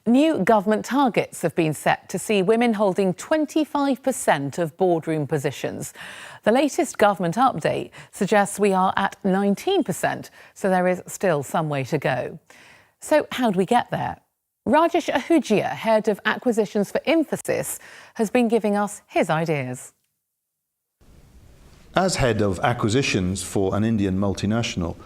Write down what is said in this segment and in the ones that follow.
New government targets have been set to see women holding 25% of boardroom positions. The latest government update suggests we are at 19%, so there is still some way to go. So how do we get there? Rajesh Ahuja, Head of Acquisitions for Infosys, has been giving us his ideas. As Head of Acquisitions for an Indian multinational,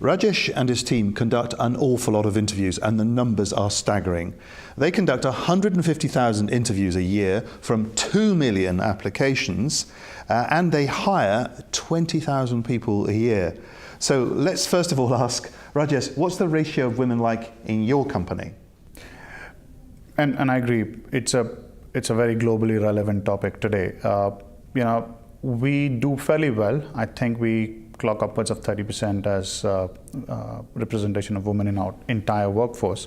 Rajesh and his team conduct an awful lot of interviews, and the numbers are staggering. They conduct 150,000 interviews a year from 2 million applications, and they hire 20,000 people a year. So let's first of all ask, Rajesh, what's the ratio of women like in your company? And I agree, it's a very globally relevant topic today. We do fairly well. I think we clock upwards of 30% as representation of women in our entire workforce.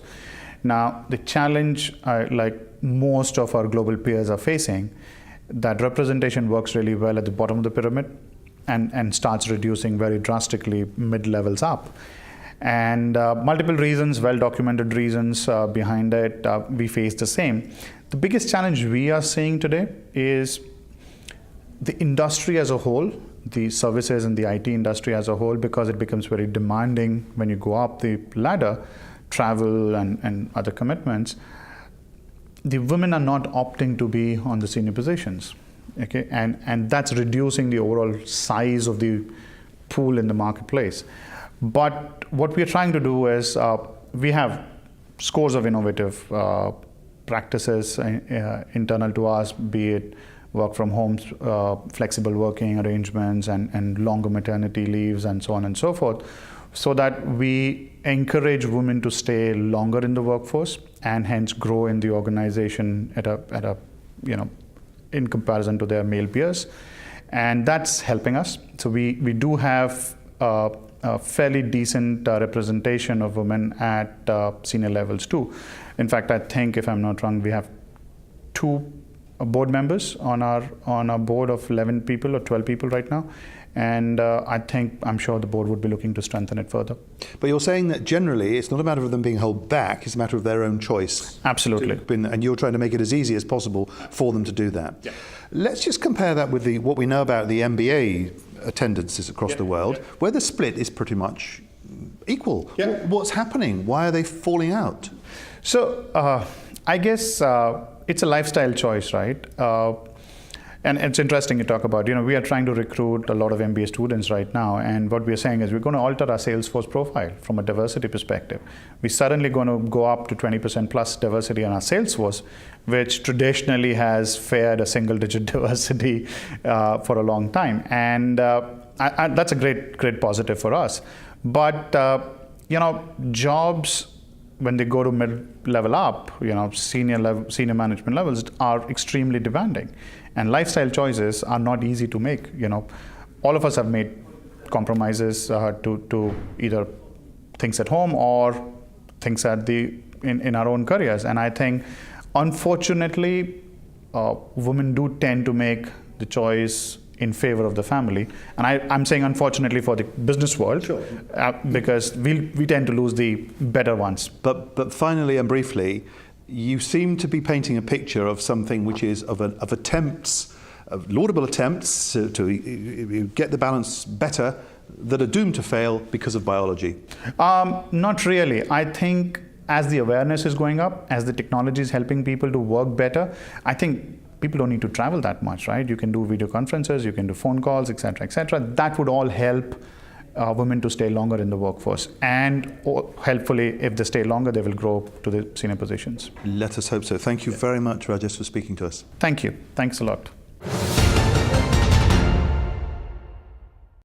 Now, the challenge, like most of our global peers are facing, that representation works really well at the bottom of the pyramid and starts reducing very drastically mid-levels up. And multiple reasons, well-documented reasons behind it, we face the same. The biggest challenge we are seeing today is the industry as a whole, the services and the IT industry as a whole, because it becomes very demanding when you go up the ladder, travel and other commitments. The women are not opting to be on the senior positions, okay? And that's reducing the overall size of the pool in the marketplace. But what we are trying to do is, we have scores of innovative practices internal to us, be it work from home, flexible working arrangements and longer maternity leaves and so on and so forth, so that we encourage women to stay longer in the workforce and hence grow in the organization at a in comparison to their male peers. And that's helping us. So we do have a fairly decent representation of women at senior levels too. In fact, I think, if I'm not wrong, we have 2 board members on our board of 11 people or 12 people right now, and I'm sure the board would be looking to strengthen it further. But you're saying that generally it's not a matter of them being held back, it's a matter of their own choice. Absolutely. And you're trying to make it as easy as possible for them to do that. Yeah. Let's just compare that with what we know about the MBA attendances across the world, where the split is pretty much equal. Yeah. What's happening? Why are they falling out? So I guess it's a lifestyle choice, right? And it's interesting you talk about, we are trying to recruit a lot of MBA students right now, and what we're saying is we're going to alter our Salesforce profile from a diversity perspective. We're suddenly going to go up to 20% plus diversity on our Salesforce, which traditionally has fared a single-digit diversity for a long time. And that's a great positive for us. But, jobs, when they go to mid-level up, senior management levels are extremely demanding. And lifestyle choices are not easy to make. All of us have made compromises to either things at home or things in our own careers. And I think, unfortunately, women do tend to make the choice in favor of the family. And I'm saying unfortunately for the business world, sure. Because we tend to lose the better ones. But finally and briefly, you seem to be painting a picture of something which is of attempts, of laudable attempts to get the balance better, that are doomed to fail because of biology. Not really. I think as the awareness is going up, as the technology is helping people to work better, I think people don't need to travel that much, right? You can do video conferences, you can do phone calls, etc., etc. That would all help women to stay longer in the workforce. And helpfully, if they stay longer, they will grow to the senior positions. Let us hope so. Thank you very much, Rajesh, for speaking to us. Thank you. Thanks a lot.